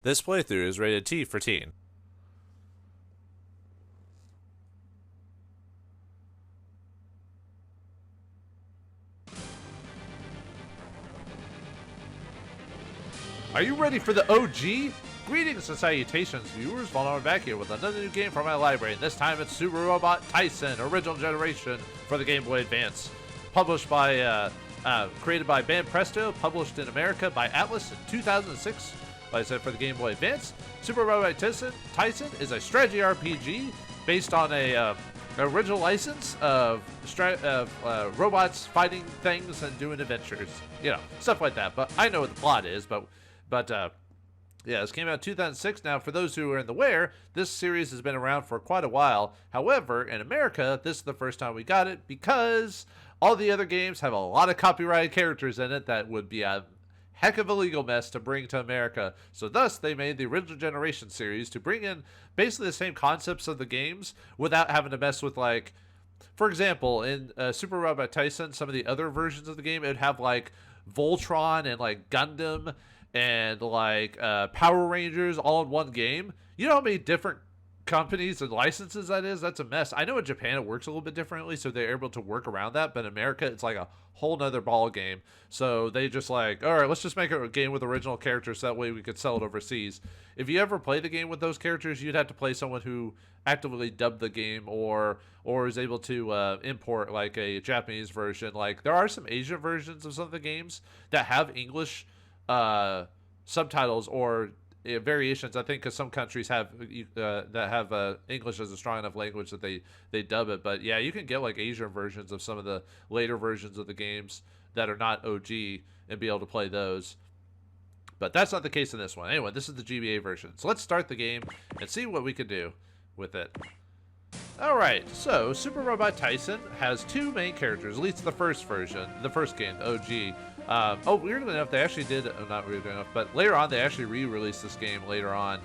This playthrough is rated T for teen. Are you ready for the OG? Greetings and salutations, viewers. Vauldemare back here with another new game from my library, and this time it's Super Robot Taisen Original Generation for the Game Boy Advance. Published by, created by Banpresto, published in America by Atlus in 2006. Like I said, for the Game Boy Advance, Super Robot Taisen is a strategy RPG based on a original license of robots fighting things and doing adventures, you know, stuff like that. But I know what the plot is. But yeah, this came out in 2006. Now, for those who are in the aware, this series has been around for quite a while. However, in America, this is the first time we got it because all the other games have a lot of copyrighted characters in it that would be a heck of a legal mess to bring to America. So thus, they made the Original Generation series to bring in basically the same concepts of the games without having to mess with, like, for example, in Super Robot Taisen, some of the other versions of the game, it would have, like, Voltron and, like, Gundam and, like, Power Rangers all in one game. You know how many different companies and licenses that is? That's a mess. I know in Japan it works a little bit differently, so they're able to work around that, but in America it's like a whole nother ball game. So they just like, all right, let's just make a game with original characters so that way we could sell it overseas. If you ever play the game with those characters, you'd have to play someone who actively dubbed the game or is able to import like a Japanese version. Like there are some Asian versions of some of the games that have English subtitles or variations, I think, because some countries have that have English as a strong enough language that they dub it. But yeah, you can get like Asian versions of some of the later versions of the games that are not OG and be able to play those. But that's not the case in this one. Anyway, this is the GBA version. So let's start the game and see what we can do with it. Alright, so Super Robot Taisen has two main characters, at least the first version, the first game, OG. Weirdly enough, they actually did, not weirdly enough, but later on they actually re-released this game later on.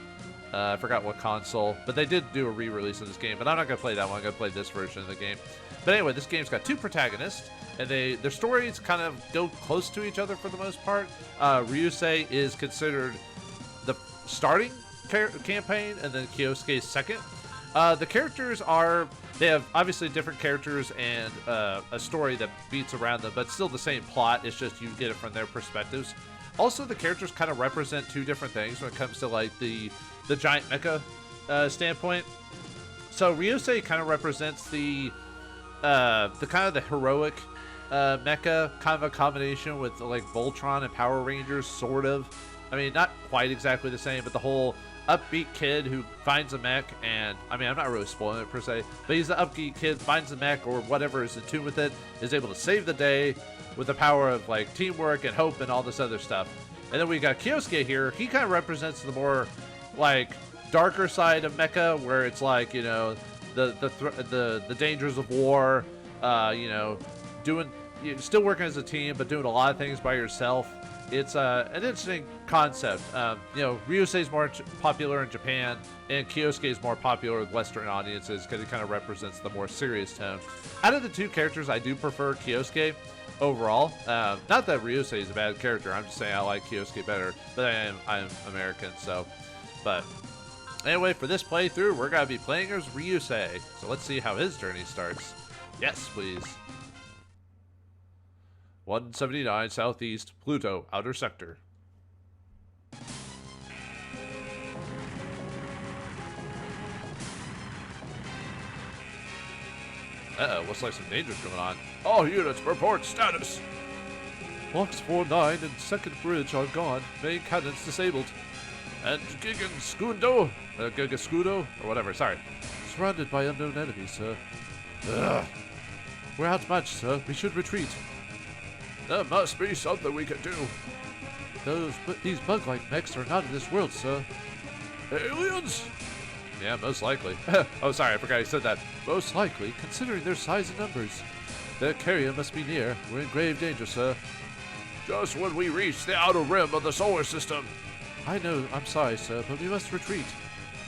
I forgot what console, but they did do a re-release of this game, but I'm not going to play that one, I'm going to play this version of the game. But anyway, this game's got two protagonists, and their stories kind of go close to each other for the most part. Ryusei is considered the starting campaign, and then Kyosuke's second. The characters they have obviously different characters and a story that beats around them, but still the same plot. It's just you get it from their perspectives. Also, the characters kind of represent two different things when it comes to like the giant mecha standpoint. So Ryusei kind of represents the kind of the heroic mecha, kind of a combination with like Voltron and Power Rangers, sort of. I mean, not quite exactly the same, but the whole upbeat kid who finds a mech, and I mean, I'm not really spoiling it per se, but he's the upbeat kid, finds a mech or whatever is in tune with it, is able to save the day with the power of like teamwork and hope and all this other stuff. And then we got Kyosuke here. He kind of represents the more like darker side of mecha, where it's like, you know, the dangers of war, you know, still working as a team but doing a lot of things by yourself. It's an interesting concept. You know, Ryusei's more popular in Japan, and Kyosuke is more popular with Western audiences because he kind of represents the more serious tone. Out of the two characters, I do prefer Kyosuke overall. Not that Ryusei is a bad character. I'm just saying I like Kyosuke better, but I'm American, so. But anyway, for this playthrough, we're gonna be playing as Ryusei. So let's see how his journey starts. Yes, please. 179 Southeast, Pluto, Outer Sector. Uh-oh, looks like some danger's going on. All units, report status. Blocks 4-9 and second bridge are gone. Main cannons disabled. And Gigascudo, or whatever, sorry. Surrounded by unknown enemies, sir. Ugh. We're outmatched, sir. We should retreat. There must be something we can do. These bug-like mechs are not in this world, sir. Aliens? Yeah, most likely. Oh, sorry, I forgot I said that. Most likely, considering their size and numbers. Their carrier must be near. We're in grave danger, sir. Just when we reach the outer rim of the solar system. I know, I'm sorry, sir, but we must retreat.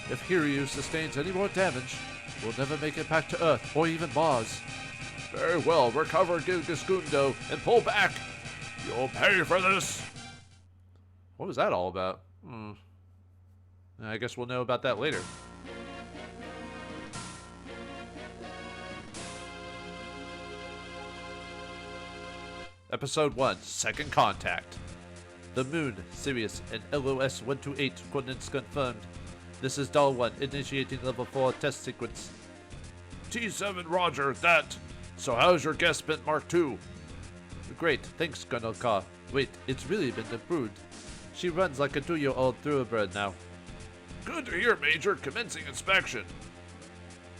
If Hiryu sustains any more damage, we'll never make it back to Earth, or even Mars. Very well, recover Gigascudo and pull back. You'll pay for this. What was that all about? I guess we'll know about that later. Episode 1, Second Contact. The Moon, Sirius, and LOS 128 coordinates confirmed. This is Doll 1, initiating level 4 test sequence. T7 Roger, that. So how's your guest spent Mark II? Great, thanks, Colonel Carr. Wait, it's really been improved. She runs like a 2-year-old thoroughbred now. Good to hear, Major. Commencing inspection.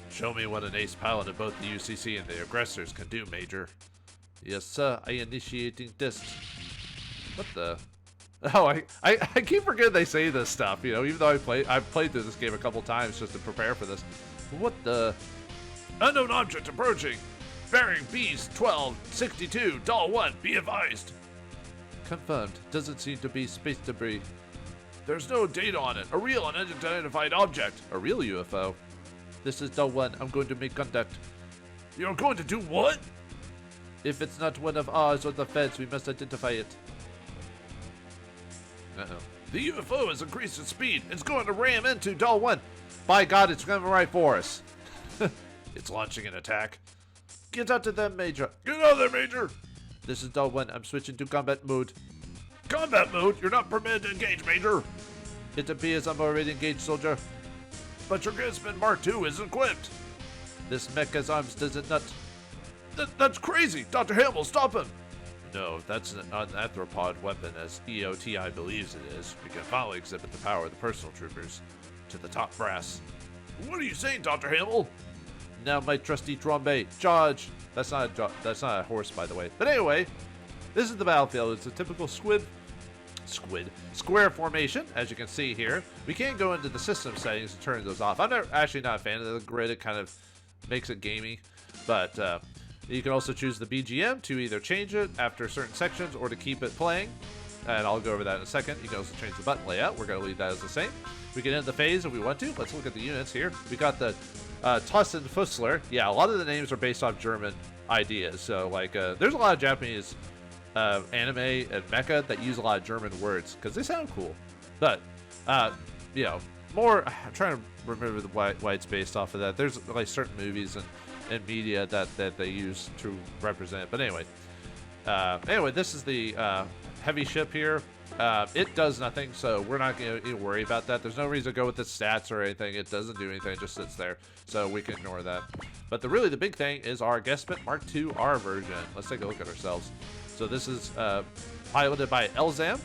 Show me what an ace pilot of both the UCC and the aggressors can do, Major. Yes, sir. I initiating test. What the? Oh, I keep forgetting they say this stuff, you know, even though I've played through this game a couple times just to prepare for this. What the? Unknown object approaching. Bearing B1262, Doll 1, be advised. Confirmed. Doesn't seem to be space debris. There's no data on it. A real unidentified object. A real UFO. This is Doll 1. I'm going to make contact. You're going to do what? If it's not one of ours or the feds, we must identify it. Uh-oh. The UFO has increased its speed. It's going to ram into Doll 1. By God, it's coming right for us. It's launching an attack. Get out to them, Major. Get out there, Major. This is Doll 1. I'm switching to combat mode. Combat mode? You're not permitted to engage, Major. It appears I'm already engaged, soldier. But your Gizman Mark II is equipped. This Mecha's arms does it not. That's crazy. Dr. Hamill, stop him. No, that's an anthropod weapon, as EOTI believes it is. We can finally exhibit the power of the personal troopers to the top brass. What are you saying, Dr. Hamill? Now, my trusty Trombe, charge! That's not a horse, by the way. But anyway, this is the battlefield. It's a typical square formation, as you can see here. We can't go into the system settings to turn those off. I'm actually not a fan of the grid. It kind of makes it gamey. But you can also choose the BGM to either change it after certain sections or to keep it playing. And I'll go over that in a second. You can also change the button layout. We're going to leave that as the same. We can end the phase if we want to. Let's look at the units here. We got the Taisen Fussler. Yeah, a lot of the names are based off German ideas. So, like, there's a lot of Japanese anime and mecha that use a lot of German words because they sound cool. But, you know, more, I'm trying to remember why it's based off of that. There's, like, certain movies and media that they use to represent. But anyway, this is the heavy ship here. It does nothing, so we're not going to worry about that. There's no reason to go with the stats or anything. It doesn't do anything. It just sits there, so we can ignore that. But really the big thing is our Gespent Mark II R version. Let's take a look at ourselves. So this is piloted by Elzam.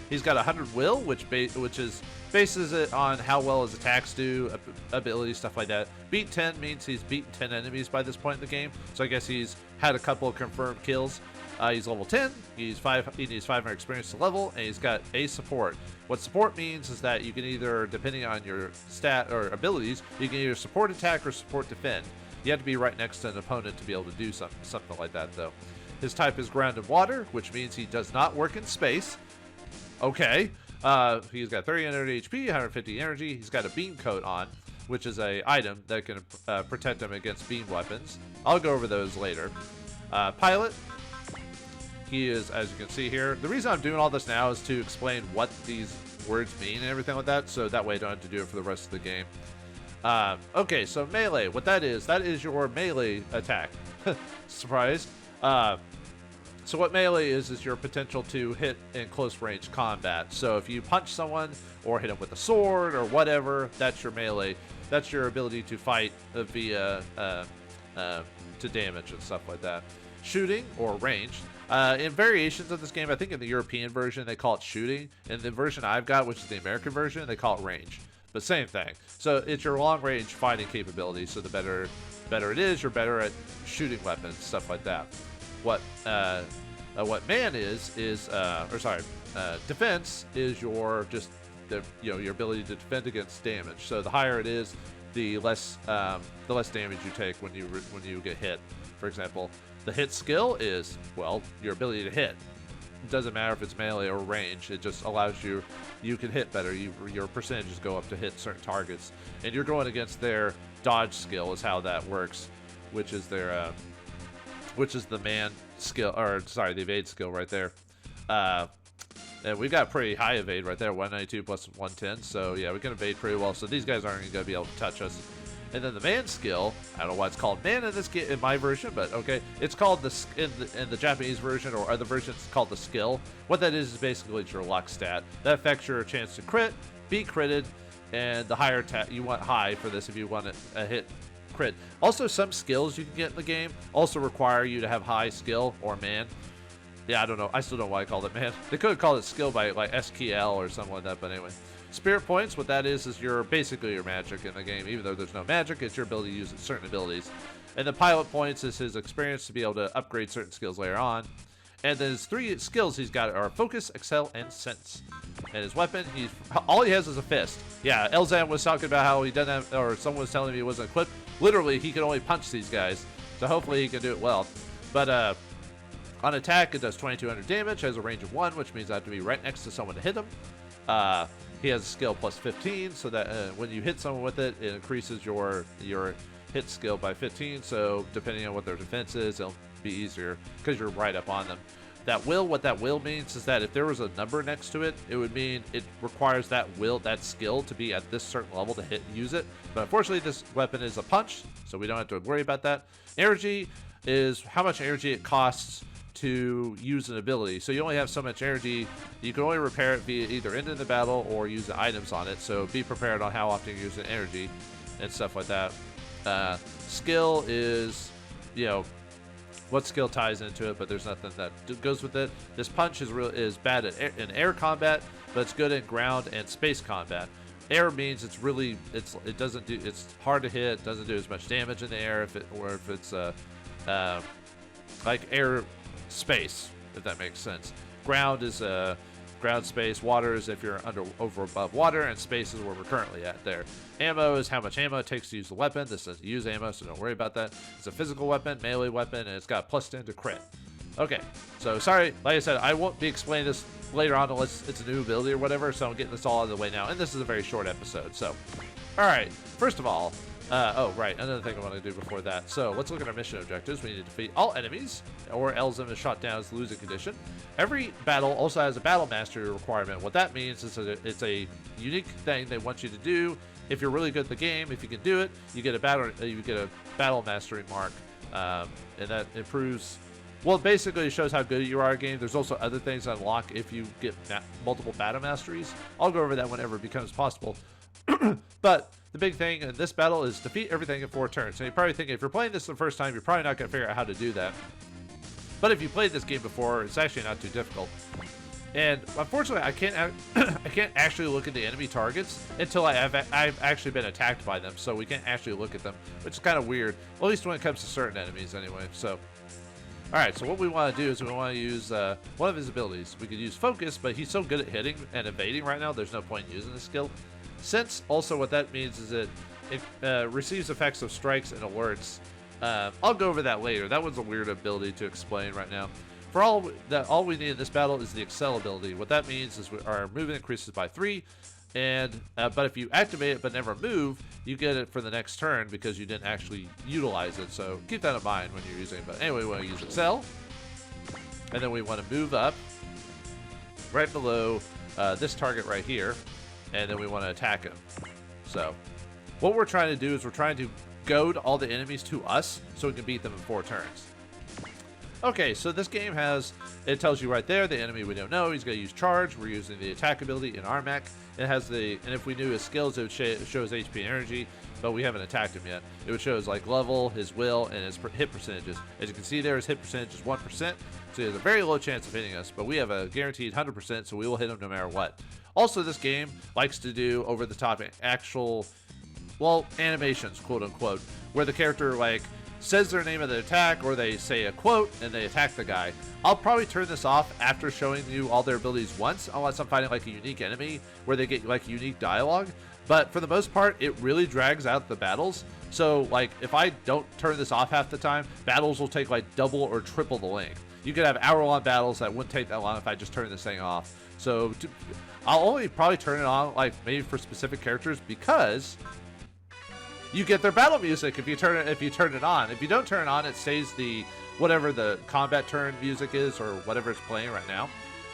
He's got 100 will, which bases it on how well his attacks do, abilities, stuff like that. Beat 10 means he's beaten 10 enemies by this point in the game, so I guess he's had a couple of confirmed kills. He's level 10, he needs 500 experience to level, and he's got a support. What support means is that you can either, depending on your stat or abilities, you can either support attack or support defend. You have to be right next to an opponent to be able to do something like that, though. His type is ground and water, which means he does not work in space. Okay. He's got 300 HP, 150 energy. He's got a beam coat on, which is a item that can protect him against beam weapons. I'll go over those later. Pilot. He is, as you can see here. The reason I'm doing all this now is to explain what these words mean and everything like that, so that way I don't have to do it for the rest of the game. Okay, so melee. What that is your melee attack. Surprised. So what melee is your potential to hit in close range combat. So if you punch someone or hit them with a sword or whatever, that's your melee. That's your ability to fight via to damage and stuff like that. Shooting or range. In variations of this game, I think in the European version they call it shooting. In the version I've got, which is the American version, they call it range. But same thing. So it's your long range fighting capability. So the better it is, you're better at shooting weapons, stuff like that. What man defense is your your ability to defend against damage. So the higher it is, the less damage you take when you get hit. For example, the hit skill is, well, your ability to hit. It doesn't matter if it's melee or range. It just allows you can hit better. Your percentages go up to hit certain targets, and you're going against their dodge skill is how that works, which is their which is the man skill, or sorry, the evade skill right there. And we got pretty high evade right there, 192 plus 110. So yeah, we can evade pretty well. So these guys aren't going to be able to touch us. And then the man skill, I don't know why it's called man in this in my version, but okay, it's called in the Japanese version or other versions, it's called the skill. What that is basically your luck stat. That affects your chance to crit, be critted, and the higher you want high for this if you want a hit crit. Also, some skills you can get in the game also require you to have high skill or man. Yeah, I don't know. I still don't know why I called it man. They could have called it skill by like SKL or something like that, but anyway. Spirit points, what that is basically your magic in the game. Even though there's no magic, it's your ability to use certain abilities. And the pilot points is his experience to be able to upgrade certain skills later on. And then his 3 skills he's got are Focus, Excel, and Sense. And his weapon, all he has is a fist. Yeah, Elzan was talking about how he doesn't have, or someone was telling me he wasn't equipped. Literally, he can only punch these guys. So hopefully he can do it well. But on attack, it does 2200 damage, has a range of 1, which means I have to be right next to someone to hit him. He has a skill plus 15, so that when you hit someone with it, it increases your hit skill by 15. So depending on what their defense is, it'll be easier because you're right up on them. What that will means is that if there was a number next to it, it would mean it requires that skill to be at this certain level to use it. But unfortunately, this weapon is a punch, so we don't have to worry about that. Energy is how much energy it costs to use an ability. So you only have so much energy. You can only repair it via either end of the battle or use the items on it. So be prepared on how often you're using energy and stuff like that. Skill is, what skill ties into it, but there's nothing that goes with it. This punch is bad in air combat, but it's good in ground and space combat. Air means it's hard to hit, doesn't do as much damage in the air if it's like air space, if that makes sense. Ground is ground space. Water is if you're over above water, and space is where we're currently at there. Ammo is how much ammo it takes to use the weapon. This doesn't use ammo, so don't worry about that. It's a physical weapon, melee weapon, and it's got plus 10 to crit. Okay, so sorry, like I said, I won't be explaining this later on unless it's a new ability or whatever, so I'm getting this all out of the way now, and this is a very short episode. So, alright, first of all, another thing I want to do before that. So let's look at our mission objectives. We need to defeat all enemies, or Elzim is shot down as the losing condition. Every battle also has a battle mastery requirement. What that means is it's a unique thing they want you to do. If you're really good at the game, if you can do it, you get a battle mastery mark, and that improves. Well, basically, it shows how good you are at a game. There's also other things that unlock if you get multiple battle masteries. I'll go over that whenever it becomes possible. But the big thing in this battle is defeat everything in 4 turns. So you're probably thinking, if you're playing this the first time, you're probably not going to figure out how to do that. But if you played this game before, it's actually not too difficult. And unfortunately, I can't actually look at the enemy targets until I've actually been attacked by them. So we can't actually look at them, which is kind of weird. Well, at least when it comes to certain enemies, anyway. So, all right. So what we want to do is we want to use one of his abilities. We could use Focus, but he's so good at hitting and evading right now. There's no point in using the skill. Sense, also what that means is that it receives effects of strikes and alerts. I'll go over that later. That one's a weird ability to explain right now. For all we need in this battle is the Excel ability. What that means is our movement increases by 3, and but if you activate it but never move, you get it for the next turn because you didn't actually utilize it. So keep that in mind when you're using it. But anyway, we want to use Excel, and then we want to move up right below this target right here. And then we want to attack him. So what we're trying to do is we're trying to goad all the enemies to us so we can beat them in 4 turns. Okay, so this game it tells you right there, the enemy we don't know, he's going to use charge. We're using the attack ability in our mech. And if we knew his skills, it would show his HP and energy, but we haven't attacked him yet. It would show his level, his will, and his hit percentages. As you can see there, his hit percentage is 1%, so he has a very low chance of hitting us, but we have a guaranteed 100%, so we will hit him no matter what. Also, this game likes to do over-the-top animations, quote-unquote, where the character, says their name of the attack, or they say a quote, and they attack the guy. I'll probably turn this off after showing you all their abilities once, unless I'm finding, a unique enemy, where they get, unique dialogue. But for the most part, it really drags out the battles. So, if I don't turn this off half the time, battles will take, double or triple the length. You could have hour-long battles that wouldn't take that long if I just turned this thing off. So, I'll only probably turn it on, maybe for specific characters, because you get their battle music if you turn it on. If you don't turn it on, it stays whatever the combat turn music is or whatever it's playing right now.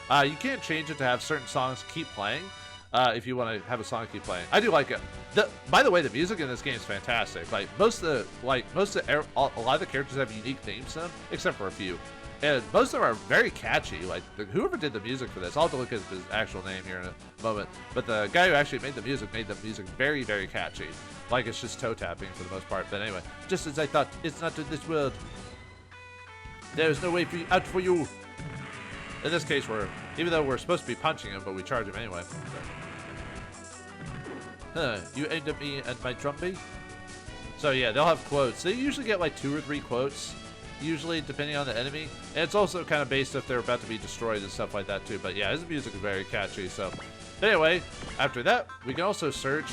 You can't change it to have certain songs keep playing. If you want to have a song keep playing, I do like it. By the way, the music in this game is fantastic. Like a lot of the characters have unique themes to them, except for a few, and most of them are very catchy. Like whoever did the music for this, I'll have to look at his actual name here in a moment. But the guy who actually made the music very, very catchy. Like it's just toe tapping for the most part. But anyway, just as I thought, it's not in this world. There is no way out for you. In this case, even though we're supposed to be punching him, but we charge him anyway. Huh, you aimed at me and my drumbeat? So yeah, they'll have quotes. They usually get like 2 or 3 quotes, usually depending on the enemy. And it's also kind of based if they're about to be destroyed and stuff like that too. But yeah, his music is very catchy. So but anyway, after that, we can also search.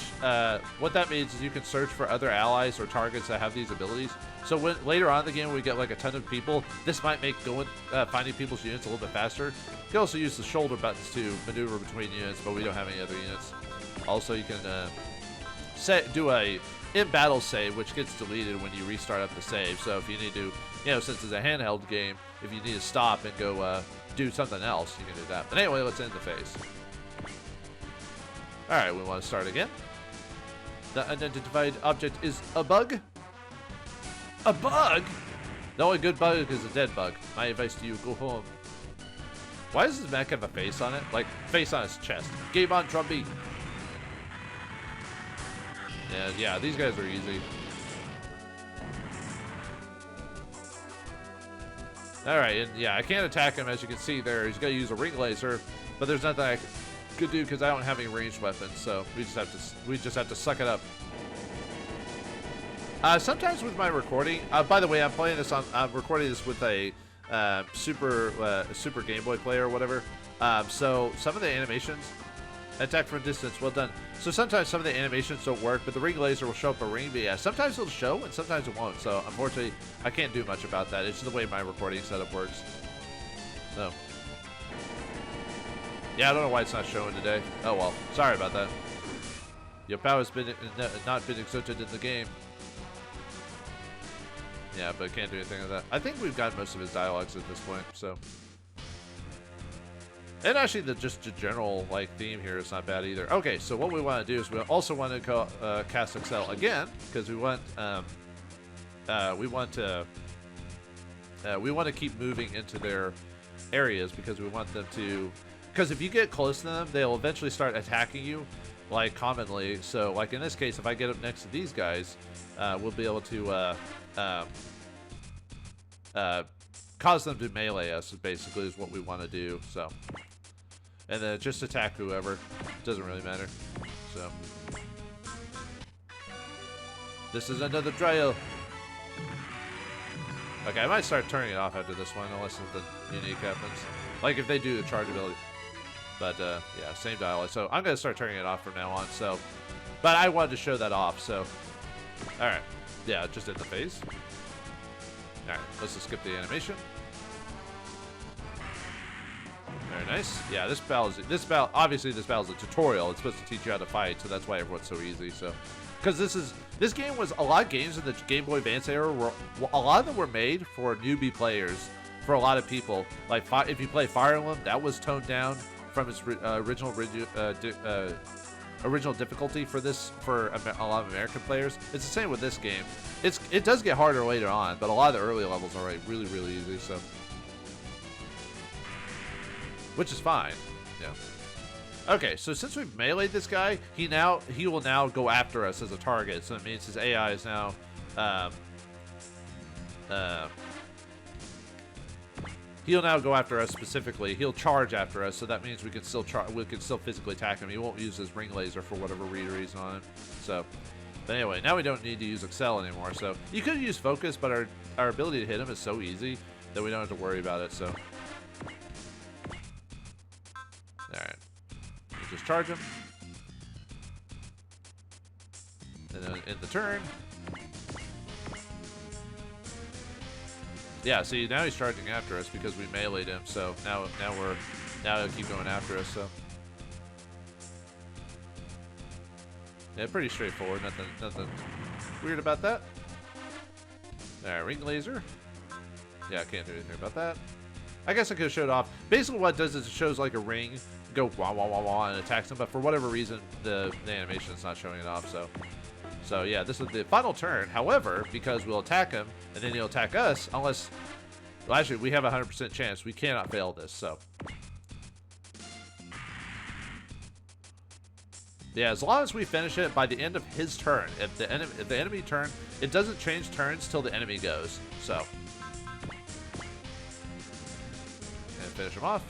What that means is you can search for other allies or targets that have these abilities. So when later on in the game we get like a ton of people, this might make finding people's units a little bit faster. You can also use the shoulder buttons to maneuver between units, but we don't have any other units. Also, you can do a in-battle save, which gets deleted when you restart up the save. So if you need to, since it's a handheld game, if you need to stop and go do something else, you can do that. But anyway, let's end the phase. All right, we want to start again. The unidentified object is a bug. A bug? The only good bug is a dead bug. My advice to you, go home. Why does his mech have a face on it? Like, face on his chest. Game on, drumbeat. Yeah, these guys are easy. Alright, and yeah, I can't attack him, as you can see there. He's got to use a ring laser, but there's nothing I could do because I don't have any ranged weapons, so we just have to suck it up. Sometimes with my recording, by the way, I'm recording this with a Super Game Boy player or whatever. So some of the animations, attack from a distance, well done. So sometimes some of the animations don't work, but the ring laser will show up a ring. But yeah, sometimes it'll show and sometimes it won't. So unfortunately, I can't do much about that. It's just the way my recording setup works. So yeah, I don't know why it's not showing today. Oh well, sorry about that. Your power's not been exerted in the game. Yeah, but can't do anything with that. I think we've got most of his dialogues at this point, so. And actually, the general theme here is not bad either. Okay, so what we want to do is we also want to cast Excel again because we want to keep moving into their areas because we want them to. Because if you get close to them, they'll eventually start attacking you, commonly. So, in this case, if I get up next to these guys, we'll be able to. Cause them to melee us basically is what we want to do. So, and then just attack whoever, doesn't really matter. So this is another trial. Okay, I might start turning it off after this one unless something unique happens, like if they do the charge ability. But yeah, same dialogue. So I'm gonna start turning it off from now on. So, but I wanted to show that off. So, all right, yeah, just in the phase. Alright, let's just skip the animation. Very nice. Yeah, obviously this battle is a tutorial. It's supposed to teach you how to fight, so that's why everyone's so easy. So, because this game was a lot of games in the Game Boy Advance era. A lot of them were made for newbie players. For a lot of people, like if you play Fire Emblem, that was toned down from its original difficulty for a lot of American players. It's the same with this game. It does get harder later on, but a lot of the early levels are really, really easy. So, which is fine. Yeah. Okay, so since we've meleeed this guy, he will now go after us as a target. So it means his AI is now he'll now go after us specifically. He'll charge after us, so that means we can still physically attack him. He won't use his ring laser for whatever reason on him. So, but anyway, now we don't need to use Excel anymore. So you could use Focus, but our ability to hit him is so easy that we don't have to worry about it. So, all right, we'll just charge him, and then in the turn. Yeah, see, now he's charging after us because we meleeed him. So now he'll keep going after us. So yeah, pretty straightforward. Nothing weird about that. All right, ring laser. Yeah, I can't do anything about that. I guess I could have showed off. Basically what it does is it shows like a ring go wah wah wah wah and attacks him, but for whatever reason the animation is not showing it off. So yeah, this is the final turn. However, because we'll attack him and then he'll attack us, unless, well, actually we have a 100% chance. We cannot fail this. So yeah, as long as we finish it by the end of his turn. If the enemy turn, it doesn't change turns till the enemy goes. So and finish him off.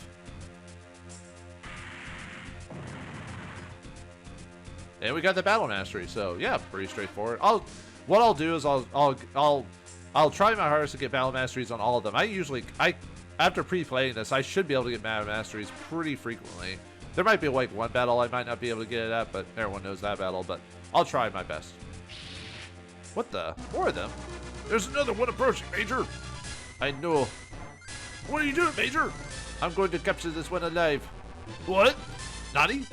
And we got the battle mastery, so yeah, pretty straightforward. What I'll do is I'll try my hardest to get battle masteries on all of them. After pre-playing this, I should be able to get battle masteries pretty frequently. There might be like one battle I might not be able to get it at, but everyone knows that battle. But I'll try my best. What the? More of them? There's another one approaching, Major. I know. What are you doing, Major? I'm going to capture this one alive. What? Nani?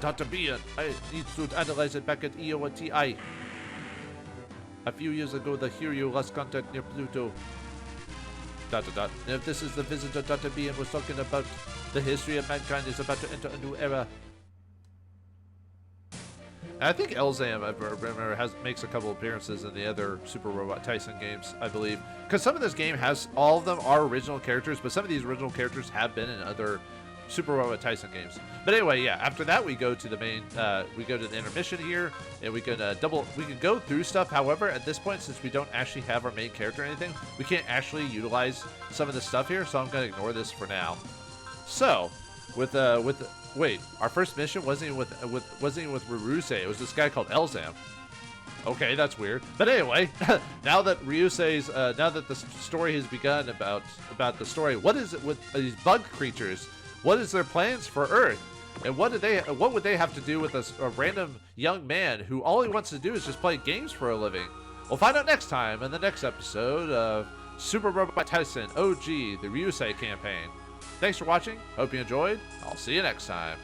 Dr. Bian, I need to analyze it back at EOTI. A few years ago, the hero lost contact near Pluto. ... And if this is the visitor Dr. Bian was talking about, the history of mankind is about to enter a new era. And I think Elzam, I remember, makes a couple appearances in the other Super Robot Taisen games, I believe. Because some of this game has, all of them are original characters, but some of these original characters have been in other Super Robot Taisen games. But anyway, yeah, after that we go to the main, we go to the intermission here, and we can go through stuff. However, at this point, since we don't actually have our main character or anything, we can't actually utilize some of the stuff here, so I'm going to ignore this for now. So, wait, our first mission wasn't even with Ryusei. It was this guy called Elzam. Okay, that's weird. But anyway, now that Ryusei's, now that the story has begun about the story, what is it with these bug creatures? What is their plans for Earth? And what would they have to do with a random young man who all he wants to do is just play games for a living? We'll find out next time in the next episode of Super Robot Taisen OG, the Ryusei campaign. Thanks for watching. Hope you enjoyed. I'll see you next time.